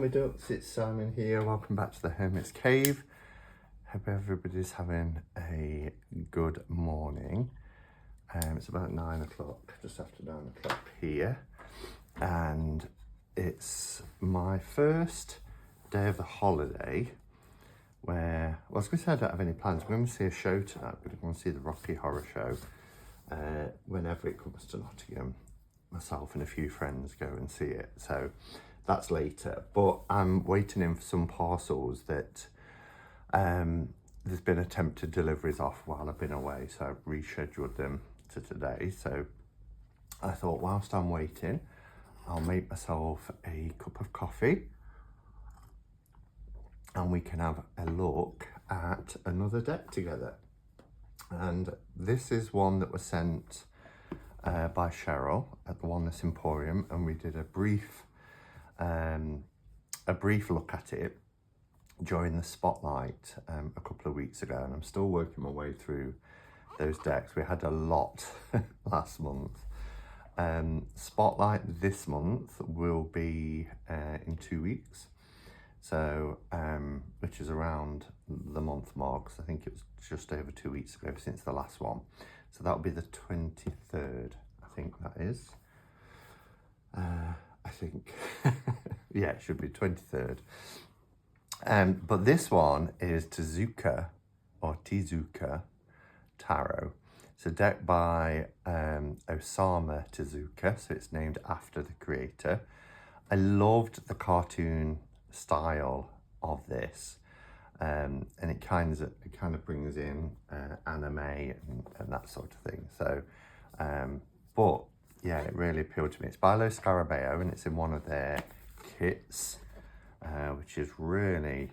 my ducks, it's Simon here. Welcome back to the Hermit's Cave. Hope everybody's having a good morning. It's about 9 o'clock, just after 9 o'clock here. And it's my first day of the holiday where, well, I was going to say I don't have any plans. We're going to see a show tonight. We're going to see the Rocky Horror Show. Whenever it comes to Nottingham, myself and a few friends go and see it. So that's later, but I'm waiting in for some parcels that there's been attempted deliveries off while I've been away, so I've rescheduled them to today. So I thought whilst I'm waiting, I'll make myself a cup of coffee and we can have a look at another deck together. And this is one that was sent by Cheryl at the Oneness Emporium, and we did a brief look at it during the spotlight a couple of weeks ago, and I'm still working my way through those decks. We had a lot last month. Spotlight this month will be in 2 weeks, so which is around the month mark, because I think it was just over 2 weeks ago since the last one. So that'll be the 23rd, I think that is. I think, yeah, it should be 23rd. But this one is Tezuka, or Tezuka Tarot. It's a deck by Osamu Tezuka, so it's named after the creator. I loved the cartoon style of this, and it kind of brings in anime and that sort of thing. So, but yeah, it really appealed to me. It's by Lo Scarabeo, and it's in one of their kits, which is really,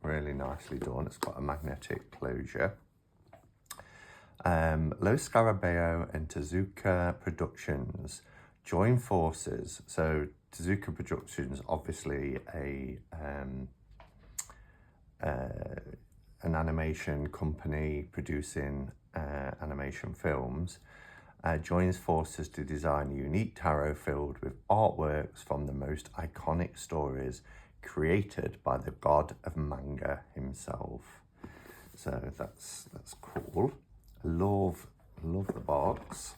really nicely done. It's got a magnetic closure. Lo Scarabeo and Tezuka Productions join forces. So Tezuka Productions, obviously an animation company producing animation films, joins forces to design a unique tarot filled with artworks from the most iconic stories created by the god of manga himself. So that's cool. I love the box.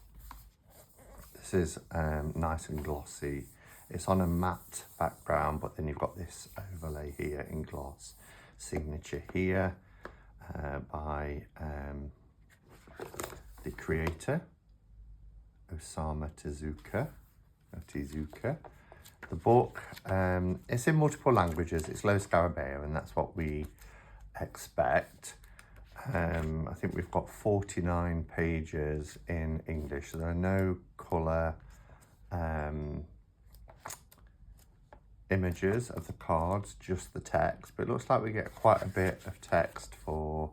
This is nice and glossy. It's on a matte background, but then you've got this overlay here in gloss. Signature here by the creator, Osamu Tezuka. The book, it's in multiple languages. It's Lo Scarabeo, and that's what we expect. I think we've got 49 pages in English. So there are no colour images of the cards, just the text. But it looks like we get quite a bit of text for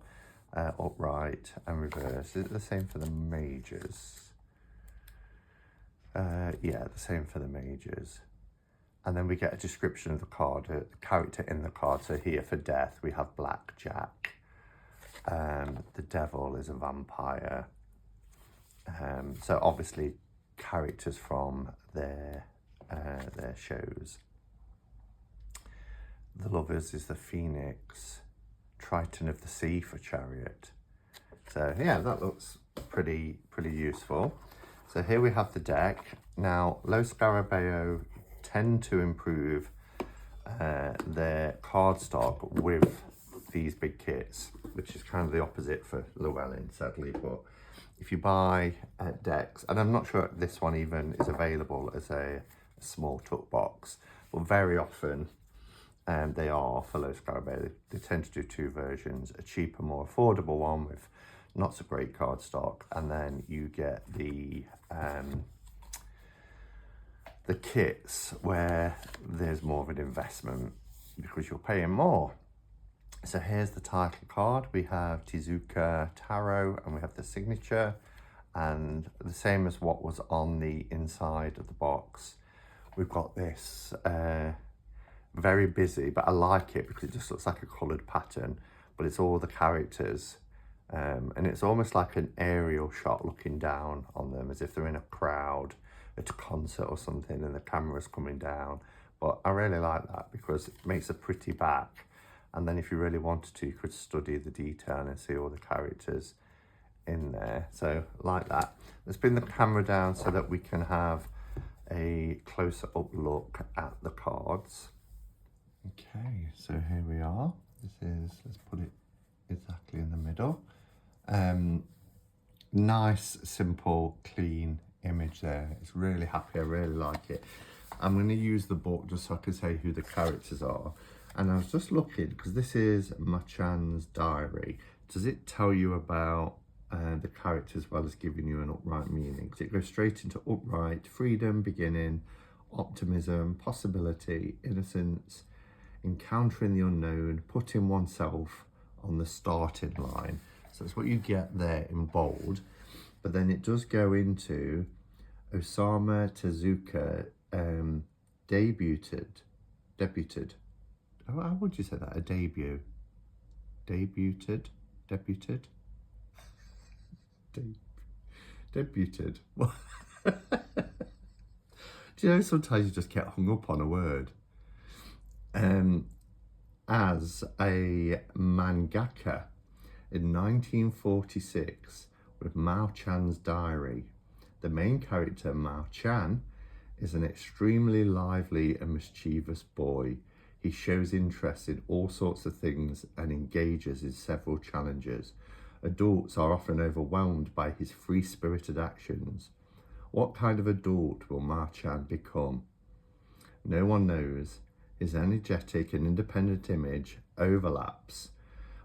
upright and reverse. Is it the same for the mages? Yeah, the same for the mages. And then we get a description of the card, the character in the card. So here for death, we have Blackjack. The devil is a vampire. So obviously characters from their shows. The lovers is the phoenix. Triton of the sea for chariot. So yeah, that looks pretty useful. So here we have the deck. Now, Lo Scarabeo tend to improve their cardstock with these big kits, which is kind of the opposite for Llewellyn, sadly. But if you buy decks, and I'm not sure this one even is available as a small tuck box, but very often they are for Lo Scarabeo. They tend to do two versions, a cheaper, more affordable one with not so great cardstock, and then you get the kits where there's more of an investment because you're paying more. So here's the title card. We have Tezuka Tarot, and we have the signature, and the same as what was on the inside of the box. We've got this very busy, but I like it because it just looks like a coloured pattern, but it's all the characters. And it's almost like an aerial shot looking down on them as if they're in a crowd at a concert or something and the camera's coming down, But I really like that because it makes a pretty back. And then if you really wanted to, you could study the detail and see all the characters in there. So like that. Let's bring the camera down so that we can have a closer up look at the cards. Okay, so here we are. This is, let's put it exactly in the middle. Nice, simple, clean image there. It's really happy, I really like it. I'm going to use the book just so I can say who the characters are. And I was just looking, because this is Machan's diary. Does it tell you about the character as well as giving you an upright meaning? Because it goes straight into upright, freedom, beginning, optimism, possibility, innocence, encountering the unknown, putting oneself on the starting line. So that's what you get there in bold. But then it does go into Osamu Tezuka debuted. Oh, how would you say that? A debut. Debuted. Do you know, sometimes you just get hung up on a word. As a mangaka in 1946 with Mao Chan's diary. The main character, Mao Chan, is an extremely lively and mischievous boy. He shows interest in all sorts of things and engages in several challenges. Adults are often overwhelmed by his free-spirited actions. What kind of adult will Mao Chan become? No one knows. His energetic and independent image overlaps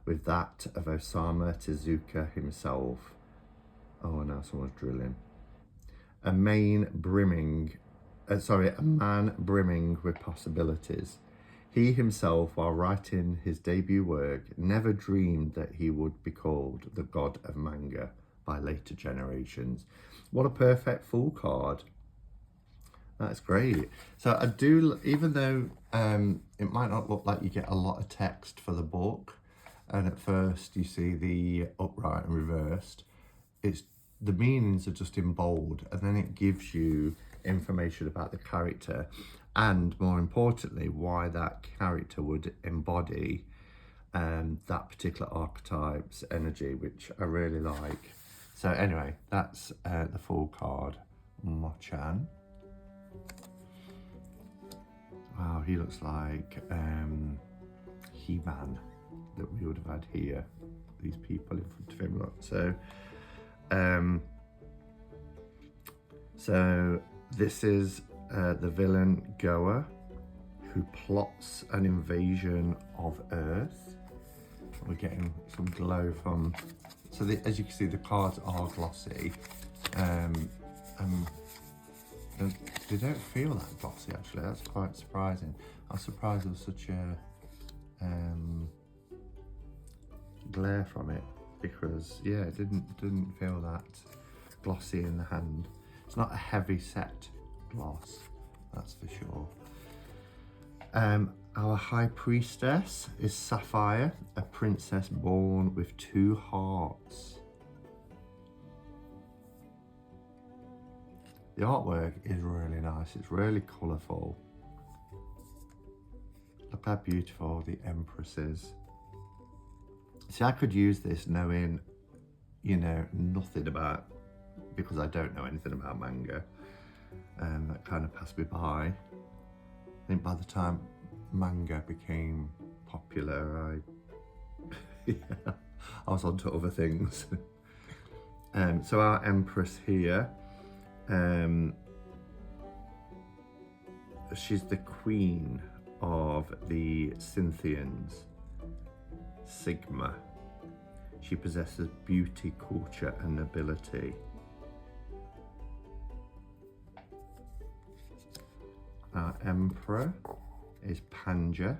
with that of Osamu Tezuka himself. Oh, now someone's drilling. A man brimming with possibilities. He himself, while writing his debut work, never dreamed that he would be called the god of manga by later generations. What a perfect full card. That's great. So I do, even though it might not look like you get a lot of text for the book, and at first you see the upright and reversed, it's the meanings are just in bold, and then it gives you information about the character, and more importantly, why that character would embody that particular archetype's energy, which I really like. So anyway, that's the full card. Machan. Wow, he looks like He-Man that we would have had here. These people in front of him. Look. So this is the villain Goa, who plots an invasion of Earth. We're getting some glow from. So as you can see, the cards are glossy. They don't feel that glossy actually. That's quite surprising. I was surprised there was such a glare from it, because yeah, it didn't feel that glossy in the hand. It's not a heavy set gloss, that's for sure. Our high priestess is Sapphire, a princess born with 2 hearts. The artwork is really nice, it's really colourful. Look how beautiful the Empress is. See, I could use this knowing, you know, nothing about, because I don't know anything about manga. That kind of passed me by. I think by the time manga became popular, I was on to other things. So our Empress here, she's the queen of the Scythians, Sigma. She possesses beauty, culture and nobility. Our Emperor is Panja,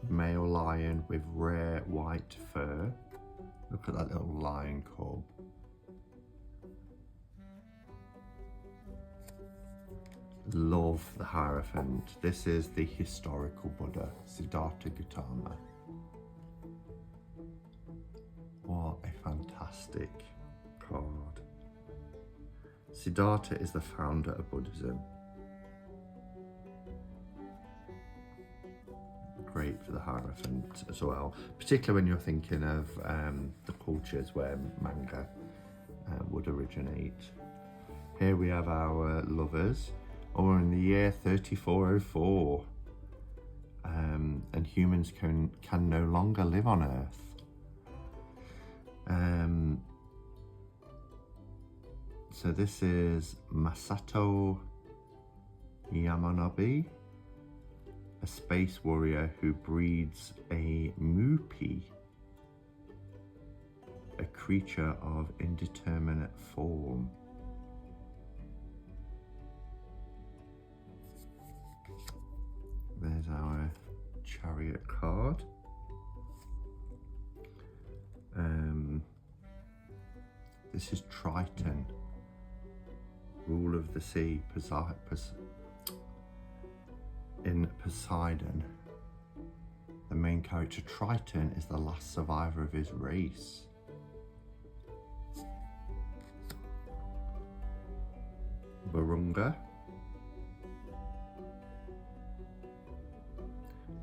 male lion with rare white fur. Look at that little lion cub. Love the Hierophant. This is the historical Buddha, Siddhartha Gautama. What a fantastic card. Siddhartha is the founder of Buddhism. great for the Hierophant as well, particularly when you're thinking of the cultures where manga would originate. Here we have our lovers. We're in the year 3404, and humans can no longer live on Earth. So this is Masato Yamanobe, a space warrior who breeds a Mupi, a creature of indeterminate form. There's our chariot card. This is Triton, rule of the sea, in Poseidon. The main character, Triton, is the last survivor of his race. Varunga,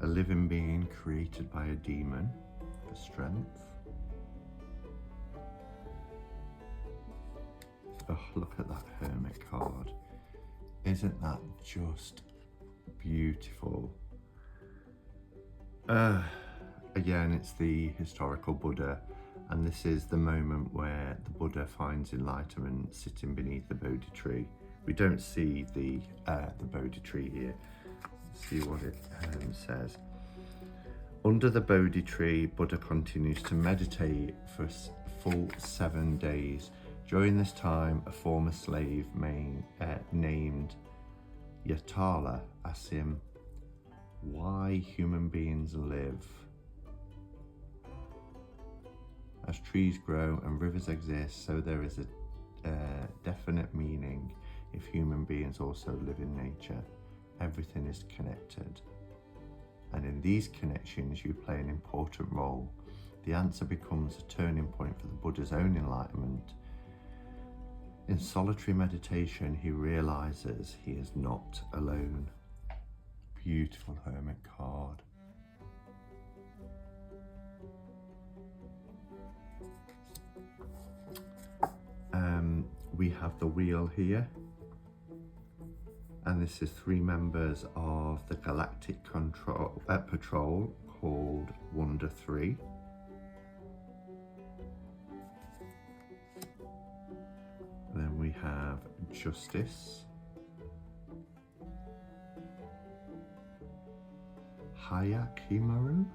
a living being created by a demon for strength. Oh, look at that Hermit card. Isn't that just beautiful? Again, it's the historical Buddha, and this is the moment where the Buddha finds enlightenment sitting beneath the Bodhi tree. We don't see the Bodhi tree here. Let's see what it says. Under the Bodhi tree, Buddha continues to meditate for a full 7 days. During this time, a former slave named Yatala asks him why human beings live. As trees grow and rivers exist, so there is a definite meaning if human beings also live in nature. Everything is connected. And in these connections, you play an important role. The answer becomes a turning point for the Buddha's own enlightenment. In solitary meditation, he realizes he is not alone. Beautiful Hermit card. We have the wheel here, and this is 3 members of the Galactic Patrol called Wonder 3. Then we have Justice, Hayakimaru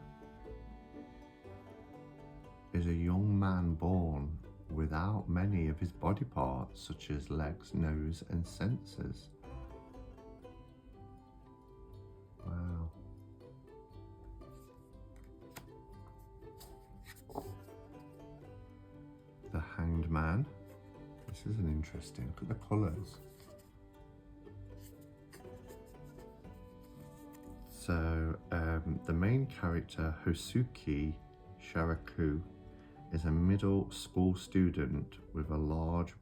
is a young man born without many of his body parts, such as legs, nose, and senses. Wow. The Hanged Man. This is an interesting, look at the colours. So the main character, Hosuke Sharaku, is a middle school student with a large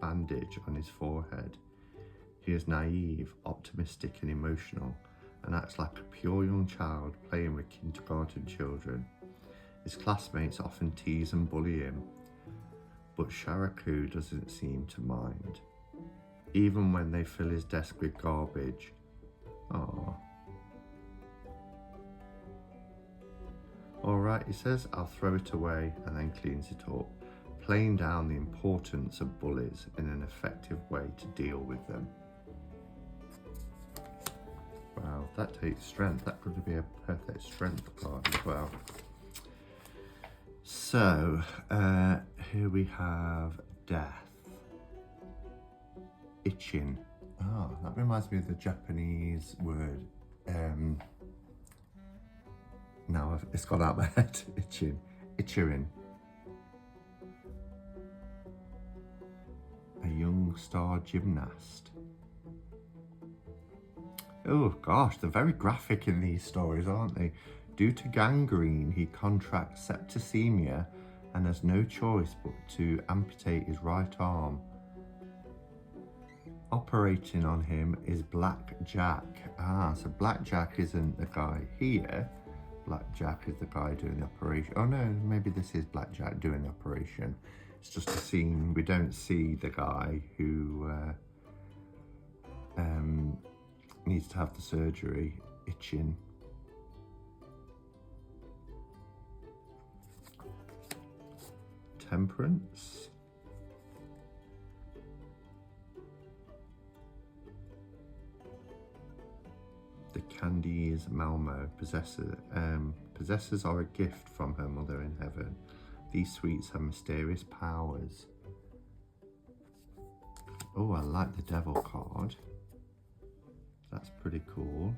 bandage on his forehead. He is naive, optimistic and emotional, and acts like a pure young child playing with kindergarten children. His classmates often tease and bully him, but Sharaku doesn't seem to mind, even when they fill his desk with garbage. Aww. Alright, he says, I'll throw it away, and then cleans it up, playing down the importance of bullies in an effective way to deal with them. Wow, that takes strength. That could be a perfect strength card as well. So, here we have Death. Ichin. Oh, that reminds me of the Japanese word. Now it's got out of my head. Ichirin. A young star gymnast. Oh gosh, they're very graphic in these stories, aren't they? Due to gangrene, he contracts septicemia and has no choice but to amputate his right arm. operating on him is Black Jack. So Black Jack isn't the guy here. Black Jack is the guy doing the operation. Oh no, maybe this is Black Jack doing the operation. It's just a scene. We don't see the guy who needs to have the surgery itching. Temperance. The Candies Malmo possessors are a gift from her mother in heaven. These sweets have mysterious powers. Oh, I like the devil card. That's pretty cool.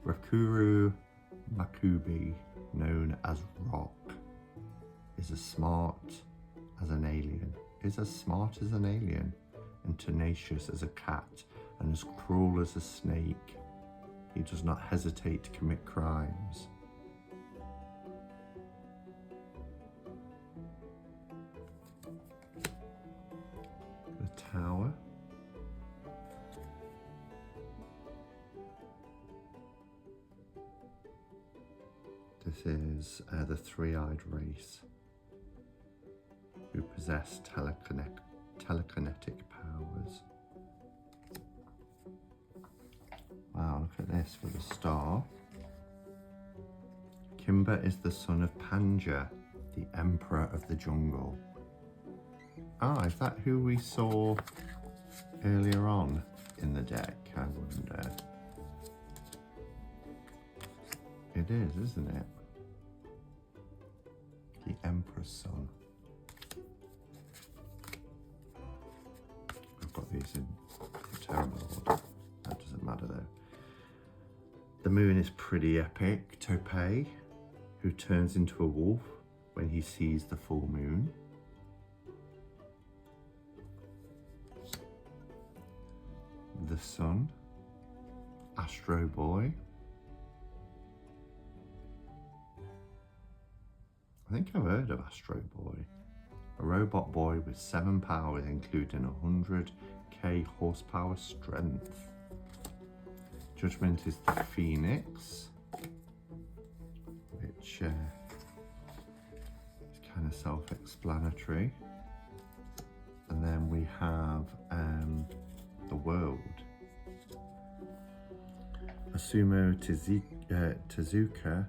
Rakuru Makubi, known as Rock, is as smart as an alien. And tenacious as a cat, and as cruel as a snake. He does not hesitate to commit crimes. The Tower. This is the three-eyed race who possess telekinetic powers. Wow, look at this for the star. Kimber is the son of Panja, the emperor of the jungle. Ah, is that who we saw earlier on in the deck, I wonder? It is, isn't it? The emperor's son. I've got these in terrible order. That doesn't matter though. The moon is pretty epic. Topay, who turns into a wolf when he sees the full moon. The sun. Astro Boy. I think I've heard of Astro Boy. A robot boy with 7 powers, including 100k horsepower strength. Judgment is the Phoenix, which is kind of self-explanatory. And then we have the World. Osamu Tezuka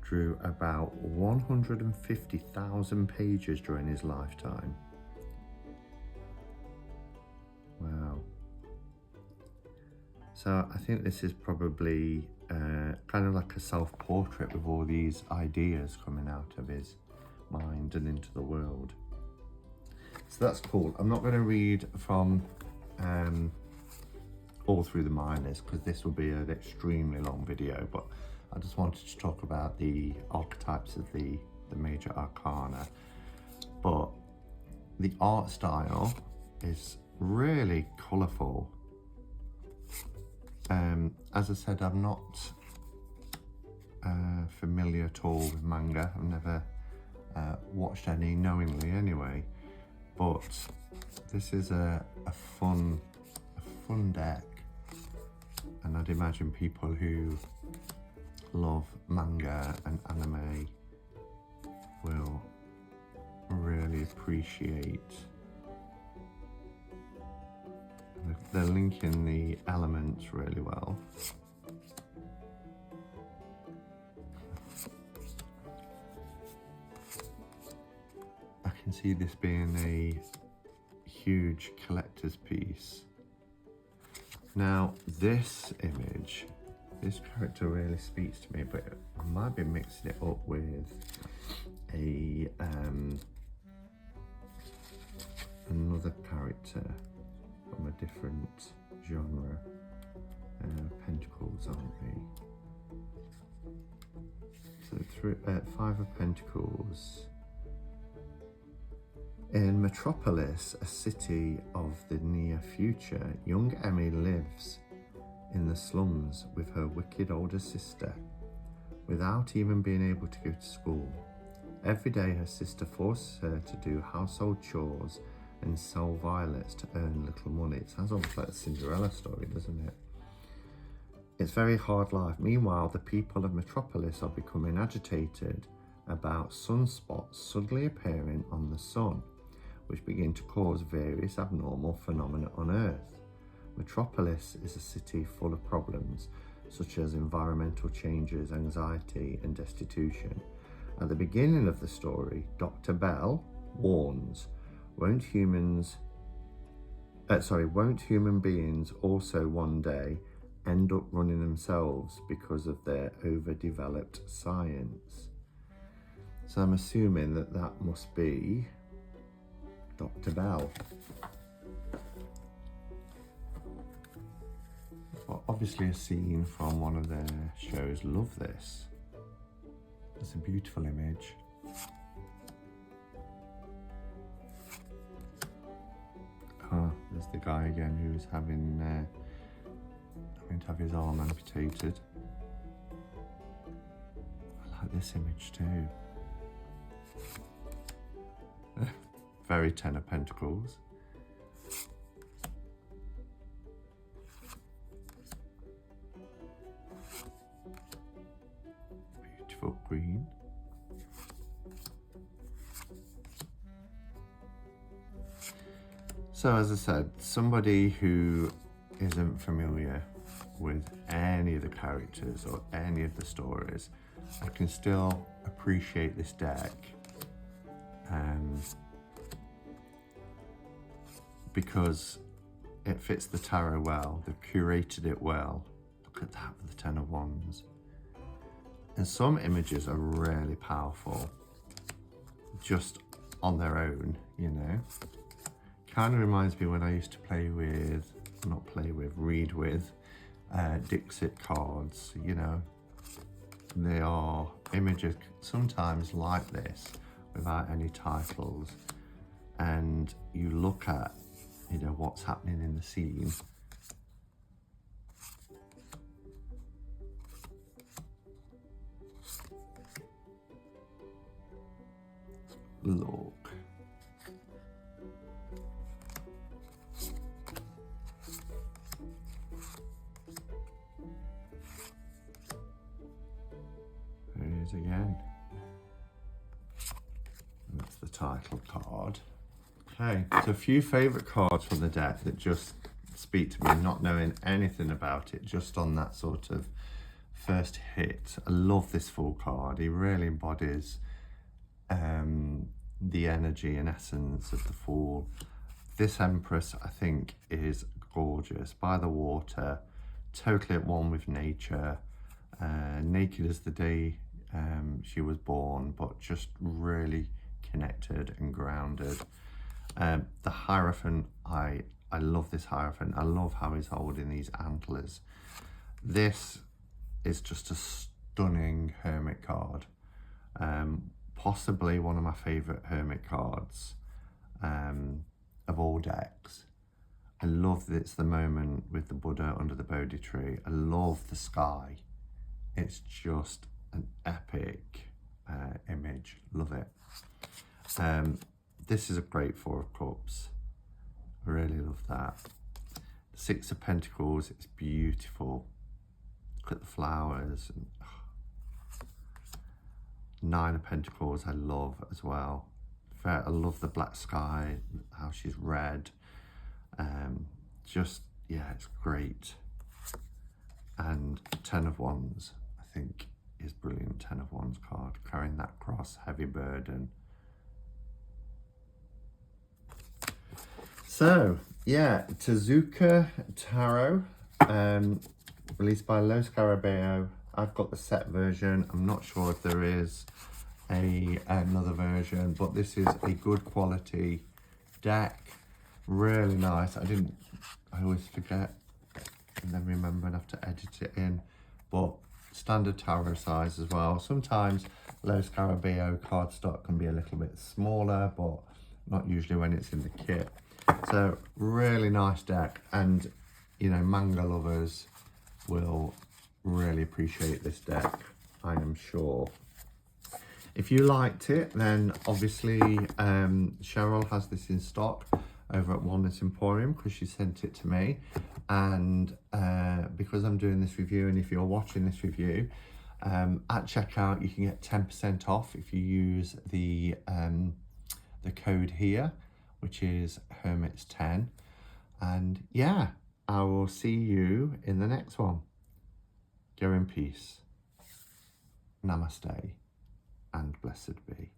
drew about 150,000 pages during his lifetime. Wow. So I think this is probably kind of like a self-portrait with all these ideas coming out of his mind and into the world. So that's cool. I'm not going to read from all through the minors because this will be an extremely long video, but I just wanted to talk about the archetypes of the major arcana. But the art style is really colourful. As I said, I'm not familiar at all with manga. I've never watched any knowingly anyway. But this is a fun deck, and I'd imagine people who love manga and anime will really appreciate. They're linking the elements really well. I can see this being a huge collector's piece. Now this image, this character really speaks to me, but I might be mixing it up with a another character from a different genre. Pentacles, aren't they? So 5 of Pentacles. In Metropolis, a city of the near future, young Emmy lives in the slums with her wicked older sister, without even being able to go to school. Every day her sister forces her to do household chores and sell violets to earn little money. It sounds almost like a Cinderella story, doesn't it? It's very hard life. Meanwhile, the people of Metropolis are becoming agitated about sunspots suddenly appearing on the sun, which begin to cause various abnormal phenomena on Earth. Metropolis is a city full of problems, such as environmental changes, anxiety, and destitution. At the beginning of the story, Dr. Bell warns, won't human beings also one day end up running themselves because of their overdeveloped science? So I'm assuming that that must be Dr. Bell. Well, obviously a scene from one of their shows. Love this. It's a beautiful image. Ah, there's the guy again who's having to have his arm amputated. I like this image too. Very Ten of Pentacles. Beautiful green. So as I said, somebody who isn't familiar with any of the characters or any of the stories, I can still appreciate this deck because it fits the tarot well. They've curated it well. Look at that with the Ten of Wands. And some images are really powerful just on their own, you know. Kind of reminds me when I used to read with Dixit cards, you know. They are images sometimes like this without any titles, and you look at, you know, what's happening in the scene. Look. There it is again. And that's the title card. Okay, so a few favourite cards from the deck that just speak to me, not knowing anything about it, just on that sort of first hit. I love this Fool card. He really embodies the energy and essence of the Fool. This Empress, I think, is gorgeous. By the water, totally at one with nature, naked as the day she was born, but just really connected and grounded. The Hierophant, I love this Hierophant. I love how he's holding these antlers. This is just a stunning Hermit card. Possibly one of my favourite Hermit cards of all decks. I love that it's the moment with the Buddha under the Bodhi tree. I love the sky. It's just an epic image. Love it. This is a great Four of Cups. I really love that. Six of Pentacles, it's beautiful. Look at the flowers. And, Nine of Pentacles, I love as well. I love the black sky, how she's red. Just, yeah, it's great. And Ten of Wands, I think, is brilliant. Ten of Wands card, carrying that cross, heavy burden. So, yeah, Tezuka Tarot, released by Los Carabeo. I've got the set version. I'm not sure if there is another version, but this is a good quality deck. Really nice. I always forget and then remember and have to edit it in, but standard tarot size as well. Sometimes Los Carabeo cardstock can be a little bit smaller, but not usually when it's in the kit. So really nice deck, and you know, manga lovers will really appreciate this deck, I am sure. If you liked it, then obviously Cheryl has this in stock. over at Oneness Emporium because she sent it to me. And because I'm doing this review, and if you're watching this review, at checkout you can get 10% off if you use the code here, which is Hermits10. And yeah, I will see you in the next one. Go in peace. Namaste and blessed be.